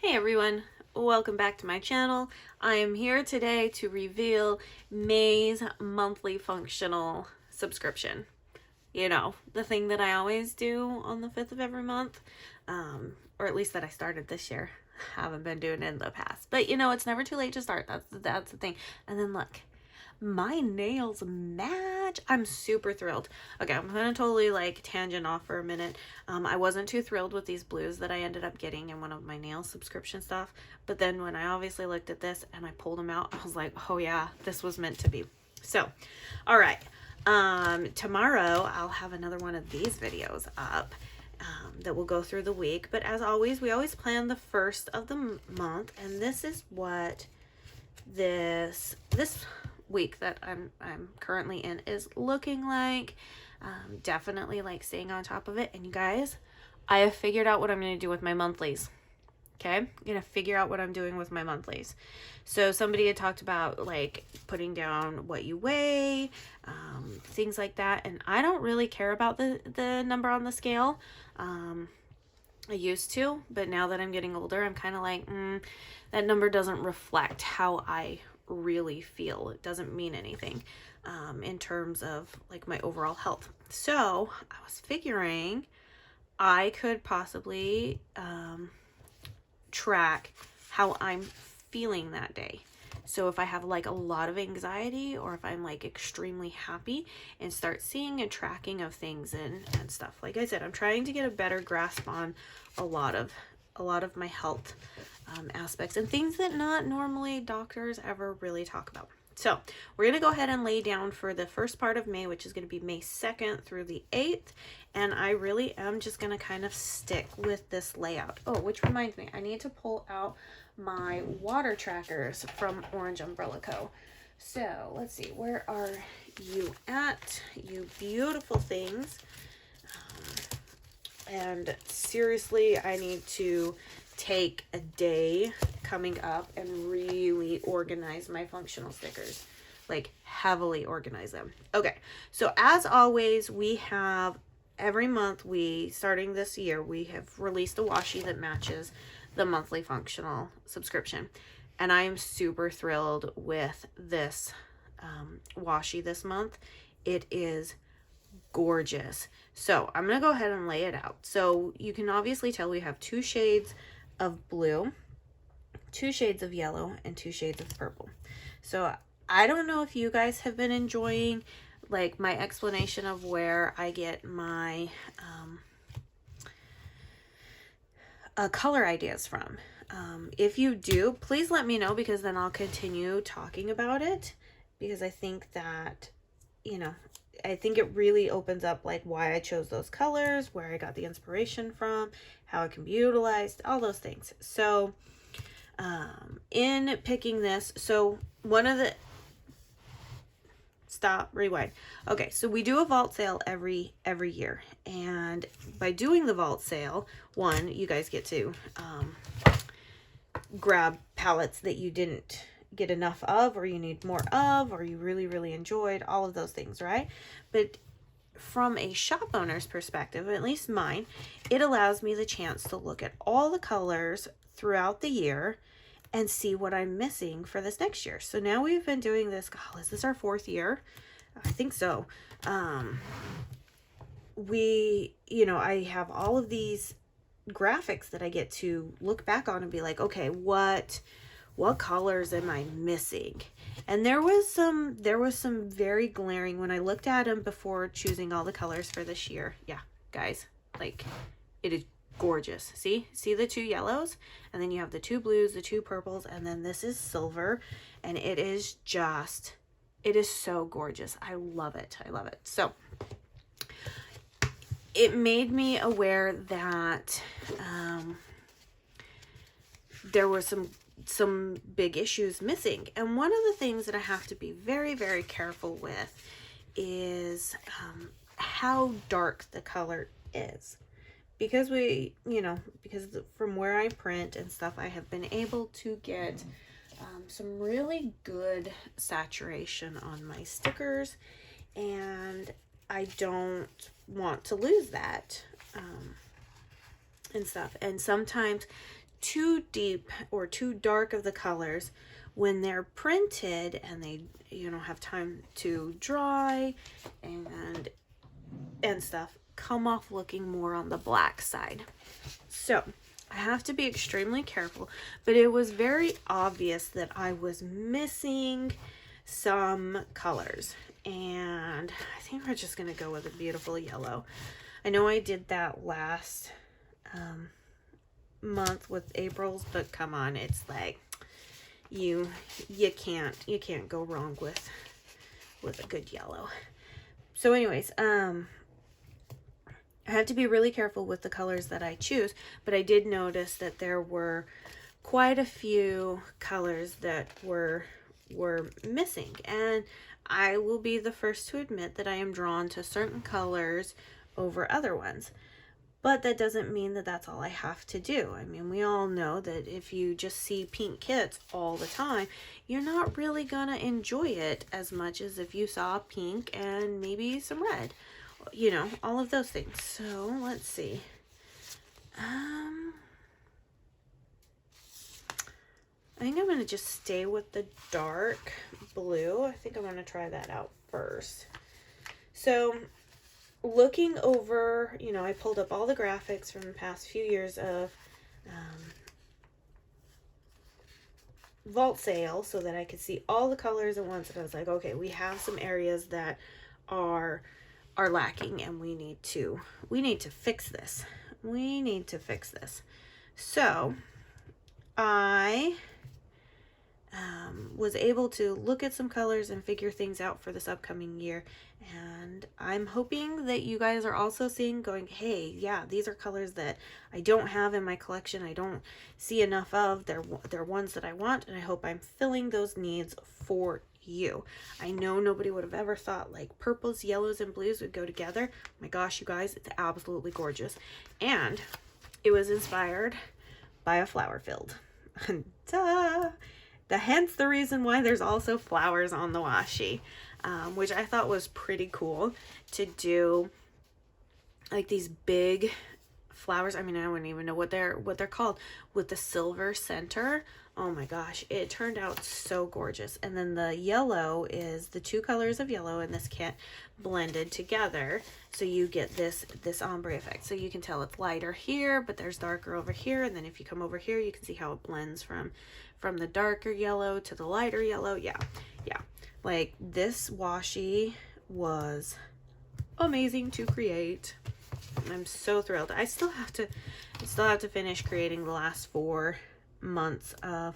Hey everyone, welcome back to my channel. I am here today to reveal May's monthly functional subscription. You know, the thing that I always do on the 5th of every month, or at least that I started this year. Haven't been doing it in the past, but you know, it's never too late to start. That's the thing. And then look, my nails match. I'm super thrilled. Okay, I'm gonna totally like tangent off for a minute. I wasn't too thrilled with these blues that I ended up getting in one of my nail subscription stuff, but then when I obviously looked at this and I pulled them out, I was like, oh yeah, this was meant to be. So all right, tomorrow I'll have another one of these videos up that will go through the week, but as always, we always plan the first of the month, and this is what this week that I'm currently in is looking like. Definitely like staying on top of it. And you guys, I have figured out what I'm going to do with my monthlies. Okay, I'm going to figure out what I'm doing with my monthlies. So somebody had talked about like putting down what you weigh, things like that. And I don't really care about the number on the scale. I used to, but now that I'm getting older, I'm kind of like, that number doesn't reflect how I really feel. It doesn't mean anything in terms of like my overall health. So I was figuring I could possibly track how I'm feeling that day. So if I have like a lot of anxiety or if I'm like extremely happy, and start seeing a tracking of things and stuff. Like I said, I'm trying to get a better grasp on a lot of my health aspects and things that not normally doctors ever really talk about. So we're going to go ahead and lay down for the first part of May, which is going to be May 2nd through the 8th. And I really am just going to kind of stick with this layout. Oh, which reminds me, I need to pull out my water trackers from Orange Umbrella Co. So let's see, where are you at, you beautiful things? And seriously, I need to take a day coming up and really organize my functional stickers, like heavily organize them. Okay, so as always, we have every month, starting this year, we have released a washi that matches the monthly functional subscription, and I am super thrilled with this washi this month. It is gorgeous. So I'm gonna go ahead and lay it out. So you can obviously tell we have 2 shades of blue, 2 shades of yellow, and 2 shades of purple. So I don't know if you guys have been enjoying like my explanation of where I get my color ideas from. If you do, please let me know, because then I'll continue talking about it, because I think that, you know, I think it really opens up like why I chose those colors, where I got the inspiration from, how it can be utilized, all those things. So in picking this, so one of the rewind. Okay, so we do a vault sale every year, and by doing the vault sale, one, you guys get to grab palettes that you didn't get enough of, or you need more of, or you really enjoyed, all of those things, right? But from a shop owner's perspective, at least mine, it allows me the chance to look at all the colors throughout the year and see what I'm missing for this next year. So now we've been doing this, God, is this our 4th year? I think so. I have all of these graphics that I get to look back on and be like, okay, what colors am I missing? And there was some very glaring when I looked at them before choosing all the colors for this year. Yeah, guys, like, it is gorgeous. See the 2 yellows, and then you have the 2 blues, the 2 purples, and then this is silver, and it is so gorgeous. I love it. So it made me aware that there were some big issues missing, and one of the things that I have to be very careful with is how dark the color is. Because from where I print and stuff, I have been able to get some really good saturation on my stickers, and I don't want to lose that and stuff. And sometimes too deep or too dark of the colors, when they're printed and they, you know, have time to dry and stuff, come off looking more on the black side. So I have to be extremely careful, but it was very obvious that I was missing some colors, and I think we're just gonna go with a beautiful yellow. I know I did that last month with April's, but come on, it's like you can't go wrong with a good yellow. So anyways, I have to be really careful with the colors that I choose, but I did notice that there were quite a few colors that were missing, and I will be the first to admit that I am drawn to certain colors over other ones. But that doesn't mean that that's all I have to do. I mean, we all know that if you just see pink kits all the time, you're not really gonna enjoy it as much as if you saw pink and maybe some red. You know, all of those things. So let's see. I think I'm gonna just stay with the dark blue. I think I'm gonna try that out first. So looking over, you know, I pulled up all the graphics from the past few years of vault sale so that I could see all the colors at once, and I was like, okay, we have some areas that are lacking, and we need to fix this. We need to fix this. So I was able to look at some colors and figure things out for this upcoming year, and I'm hoping that you guys are also seeing, going, hey, yeah, these are colors that I don't have in my collection. I don't see enough of. They're ones that I want, and I hope I'm filling those needs for you. I know nobody would have ever thought like purples, yellows, and blues would go together. Oh my gosh, you guys, it's absolutely gorgeous. And it was inspired by a flower field. Duh! Hence the reason why there's also flowers on the washi, which I thought was pretty cool to do, like these big flowers. I mean, I wouldn't even know what they're called, with the silver center. Oh my gosh, it turned out so gorgeous. And then the yellow is the two colors of yellow in this kit blended together, so you get this ombre effect. So you can tell it's lighter here, but there's darker over here, and then if you come over here, you can see how it blends from the darker yellow to the lighter yellow. Yeah, like this washi was amazing to create. I'm so thrilled. I still have to finish creating the last 4 months of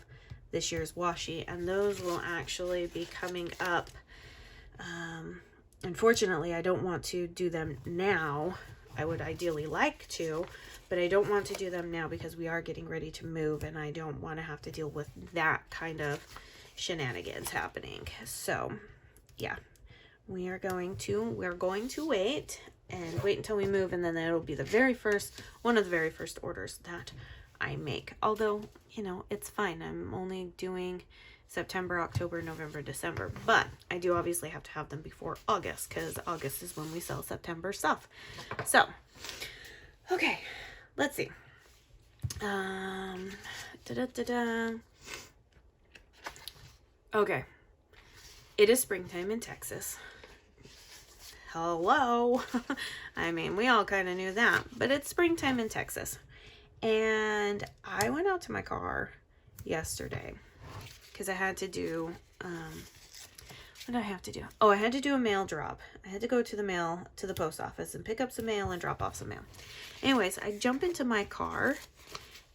this year's washi, and those will actually be coming up. Unfortunately, I don't want to do them now. I would ideally like to, but I don't want to do them now because we are getting ready to move, and I don't want to have to deal with that kind of shenanigans happening. So yeah, we're going to wait until we move, and then it'll be one of the very first orders that I make. Although, you know, it's fine. I'm only doing September, October, November, December, but I do obviously have to have them before August, because August is when we sell September stuff. So, okay, let's see. Okay, it is springtime in Texas. Hello. I mean, we all kind of knew that, but it's springtime in Texas. And I went out to my car yesterday because I had to do, what did I have to do? Oh, I had to do a mail drop. I had to go to the post office and pick up some mail and drop off some mail. Anyways, I jump into my car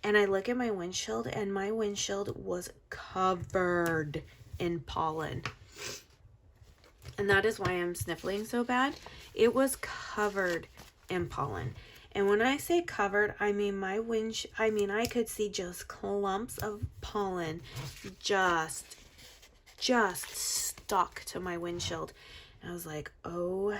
and I look at my windshield, and my windshield was covered in pollen. And that is why I'm sniffling so bad. It was covered in pollen. And when I say covered, I mean I could see just clumps of pollen just stuck to my windshield. And I was like, oh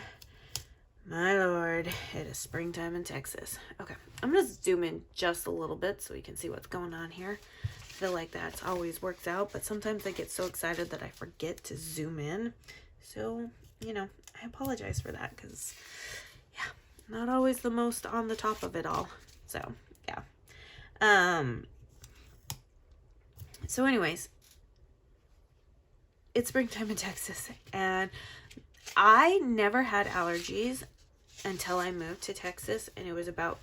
my Lord, it is springtime in Texas. Okay, I'm gonna zoom in just a little bit so we can see what's going on here. I feel like that always works out, but sometimes I get so excited that I forget to zoom in. So, you know, I apologize for that, because yeah, not always the most on the top of it all. So yeah. So anyways, it's springtime in Texas, and I never had allergies until I moved to Texas, and it was about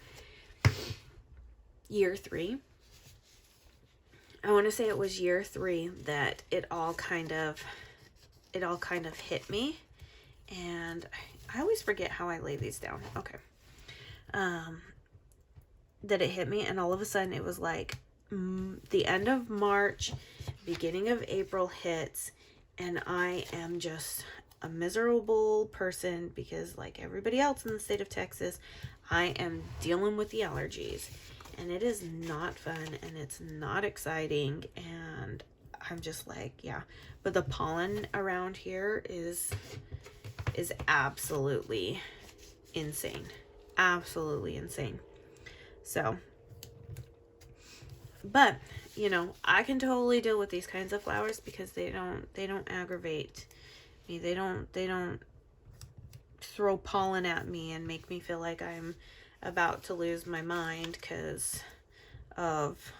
year 3. I want to say it was year 3 that it all kind of hit me. And I always forget how I lay these down. Okay. That it hit me, and all of a sudden it was like the end of March, beginning of April hits, and I am just a miserable person because, like everybody else in the state of Texas, I am dealing with the allergies, and it is not fun, and it's not exciting, and I'm just like, yeah. But the pollen around here is absolutely insane. Absolutely insane. So, but you know, I can totally deal with these kinds of flowers because they don't aggravate me. They don't throw pollen at me and make me feel like I'm about to lose my mind because of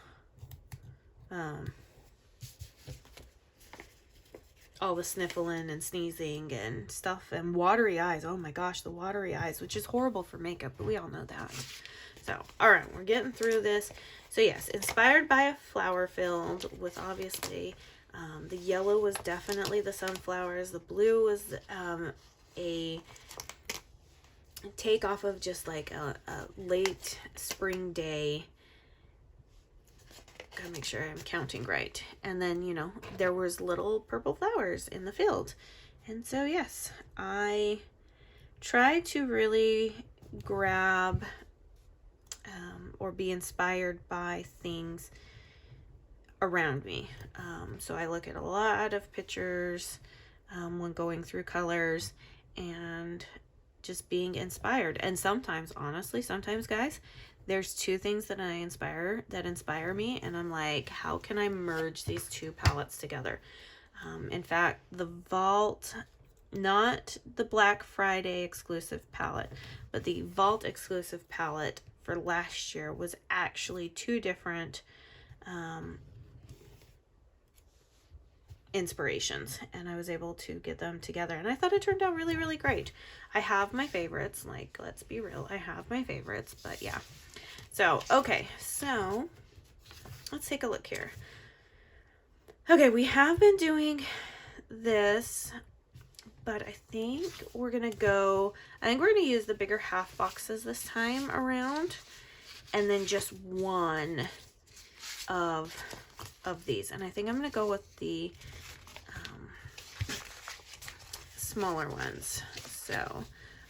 all the sniffling and sneezing and stuff, and watery eyes. Oh my gosh, the watery eyes, which is horrible for makeup, but we all know that. So, all right, we're getting through this. So yes, inspired by a flower field with obviously the yellow was definitely the sunflowers. The blue was a take off of just like a late spring day. Gotta make sure I'm counting right. And then, you know, there was little purple flowers in the field. And so, yes, I try to really grab or be inspired by things around me. So I look at a lot of pictures when going through colors and just being inspired. And sometimes, honestly, sometimes, guys, there's 2 things that inspire me, and I'm like, how can I merge these 2 palettes together? In fact, the Vault, not the Black Friday exclusive palette, but the Vault exclusive palette for last year was actually 2 different inspirations, and I was able to get them together, and I thought it turned out really, really great. I have my favorites, like, let's be real, I have my favorites, but yeah. So, okay, so let's take a look here. Okay, we have been doing this, but I think we're gonna use the bigger half boxes this time around, and then just one of these. And I think I'm gonna go with the smaller ones. So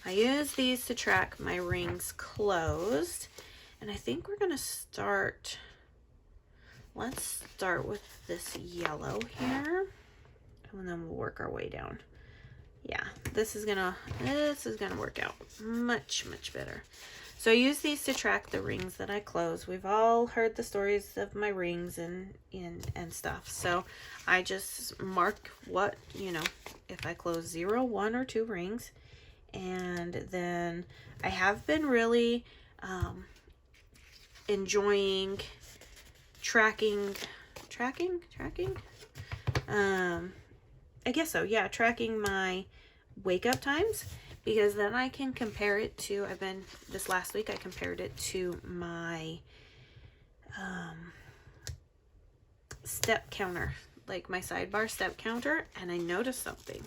I use these to track my rings closed, and I think we're gonna start. Let's start with this yellow here, and then we'll work our way down. Yeah, this is gonna work out much better. So I use these to track the rings that I close. We've all heard the stories of my rings and stuff. So I just mark what, you know, if I close 0, 1, or 2 rings. And then I have been really enjoying tracking. I guess so. Yeah, tracking my wake up times, because then I can compare it to, this last week I compared it to my step counter, like my sidebar step counter, and I noticed something.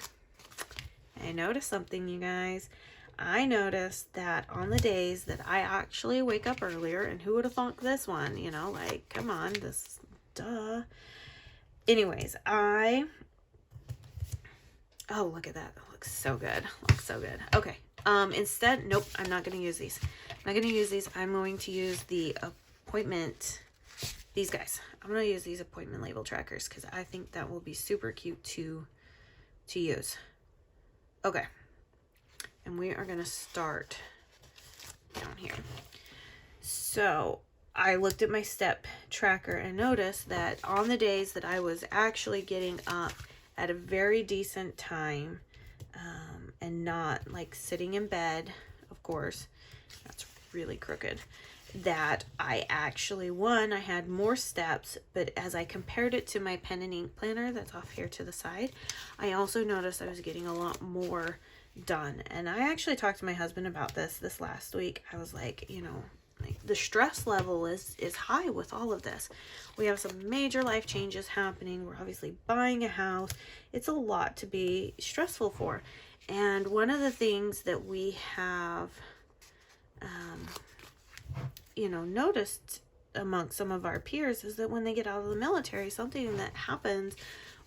You guys. I noticed that on the days that I actually wake up earlier, and who would have thought this one, you know, like, come on, duh. Anyways, oh, look at that. That looks so good. Okay. Instead, nope, I'm not going to use these. I'm going to use the appointment, these guys. I'm going to use these appointment label trackers because I think that will be super cute to use. Okay. And we are going to start down here. So I looked at my step tracker and noticed that on the days that I was actually getting up at a very decent time, and not like sitting in bed, of course, that's really crooked, that I actually, one, I had more steps, but as I compared it to my pen and ink planner that's off here to the side, I also noticed I was getting a lot more done. And I actually talked to my husband about this last week. I was like, you know, like the stress level is high with all of this. We have some major life changes happening. We're obviously buying a house. It's a lot to be stressful for. And one of the things that we have you know, noticed amongst some of our peers is that when they get out of the military, something that happens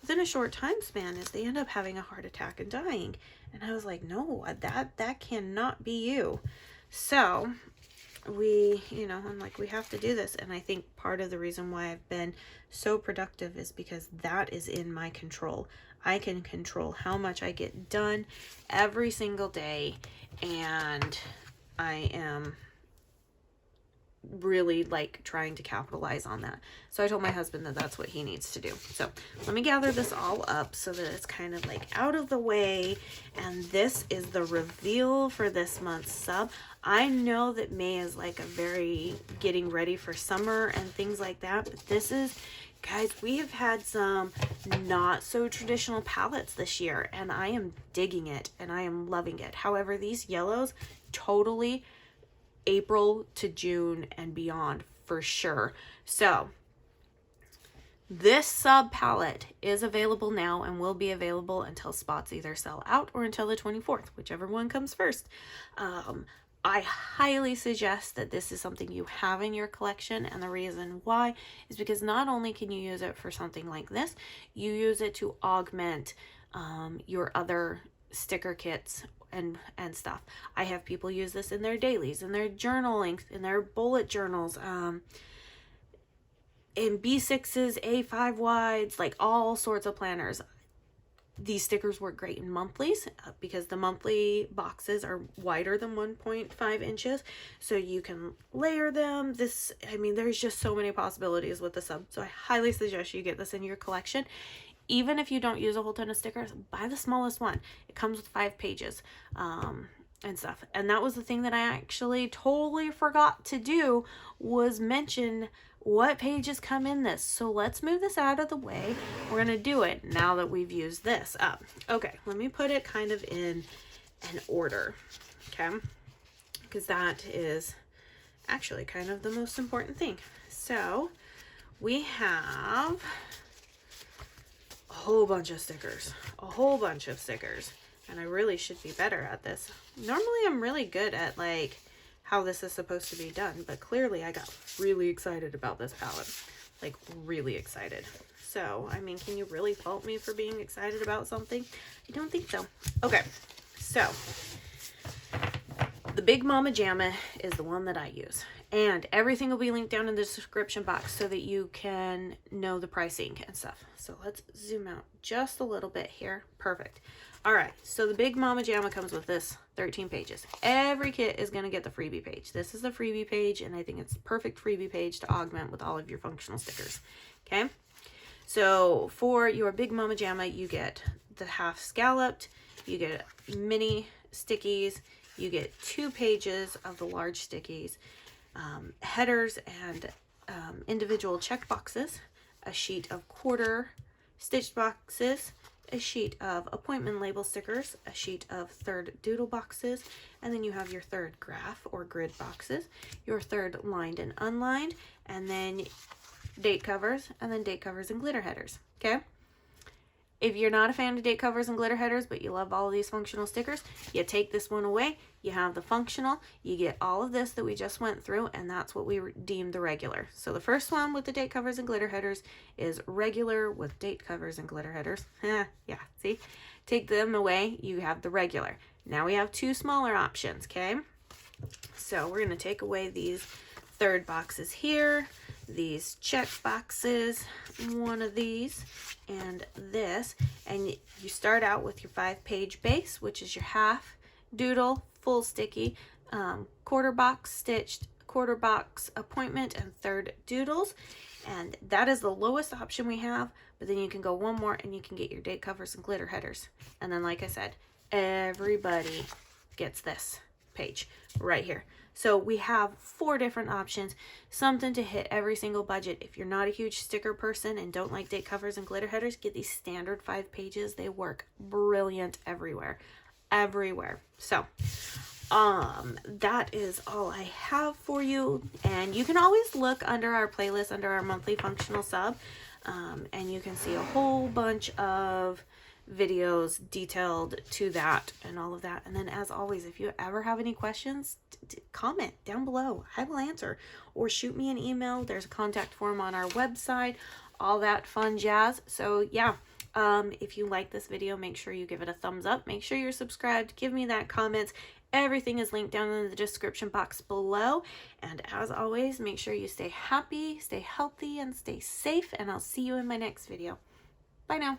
within a short time span is they end up having a heart attack and dying. And I was like, no, that cannot be you. So we, you know, I'm like, we have to do this. And I think part of the reason why I've been so productive is because that is in my control. I can control how much I get done every single day, and I am really like trying to capitalize on that. So I told my husband that that's what he needs to do. So let me gather this all up so that it's kind of like out of the way. And this is the reveal for this month's sub. I know that May is like a very getting ready for summer and things like that, but this is, guys, we have had some not so traditional palettes this year, and I am digging it and I am loving it. However, these yellows, totally April to June and beyond for sure. So this sub palette is available now and will be available until spots either sell out or until the 24th, whichever one comes first. I highly suggest that this is something you have in your collection, and the reason why is because not only can you use it for something like this, you use it to augment your other sticker kits and stuff. I have people use this in their dailies, in their journaling, in their bullet journals, in B6s, A5 wides, like all sorts of planners. These stickers work great in monthlies because the monthly boxes are wider than 1.5 inches. So you can layer them. This, I mean, there's just so many possibilities with the sub. So I highly suggest you get this in your collection. Even if you don't use a whole ton of stickers, buy the smallest one. It comes with 5 pages and stuff. And that was the thing that I actually totally forgot to do, was mention what pages come in this. So let's move this out of the way. We're going to do it now that we've used this up. Okay, let me put it kind of in an order, okay? Because that is actually kind of the most important thing. So we have a whole bunch of stickers, and I really should be better at this. Normally I'm really good at like how this is supposed to be done, but clearly I got really excited about this palette, like really excited. So, I mean, can you really fault me for being excited about something? I don't think so. Okay, so the Big Mama Jamma is the one that I use, and everything will be linked down in the description box so that you can know the pricing and stuff. So let's zoom out just a little bit here. Perfect. All right, so the Big Mama Jamma comes with this 13 pages. Every kit is going to get the freebie page. This is the freebie page, and I think it's the perfect freebie page to augment with all of your functional stickers. Okay, so for your Big Mama Jamma, you get the half scalloped, you get mini stickies, you get 2 pages of the large stickies, headers and individual check boxes, a sheet of quarter stitched boxes, a sheet of appointment label stickers, a sheet of third doodle boxes, and then you have your third graph or grid boxes, your third lined and unlined, and then date covers, and then date covers and glitter headers. Okay, if you're not a fan of date covers and glitter headers, but you love all of these functional stickers, you take this one away, you have the functional, you get all of this that we just went through, and that's what we deem the regular. So the first one with the date covers and glitter headers is regular with date covers and glitter headers. Yeah, see? Take them away, you have the regular. Now we have 2 smaller options, okay? So we're going to take away these third boxes here, these check boxes, one of these, and this, and you start out with your 5-page base, which is your half doodle, full sticky, quarter box stitched, quarter box appointment, and third doodles, and that is the lowest option we have. But then you can go one more and you can get your date covers and glitter headers, and then like I said, everybody gets this page right here. So we have 4 different options, something to hit every single budget. If you're not a huge sticker person and don't like date covers and glitter headers, get these standard 5 pages. They work brilliant everywhere. So that is all I have for you, and you can always look under our playlist under our monthly functional sub, and you can see a whole bunch of videos detailed to that and all of that. And then, as always, if you ever have any questions, comment down below. I will answer, or shoot me an email. There's a contact form on our website, all that fun jazz. So yeah, if you like this video, make sure you give it a thumbs up. Make sure you're subscribed. Give me that comment. Everything is linked down in the description box below. And as always, make sure you stay happy, stay healthy, and stay safe. And I'll see you in my next video. Bye now.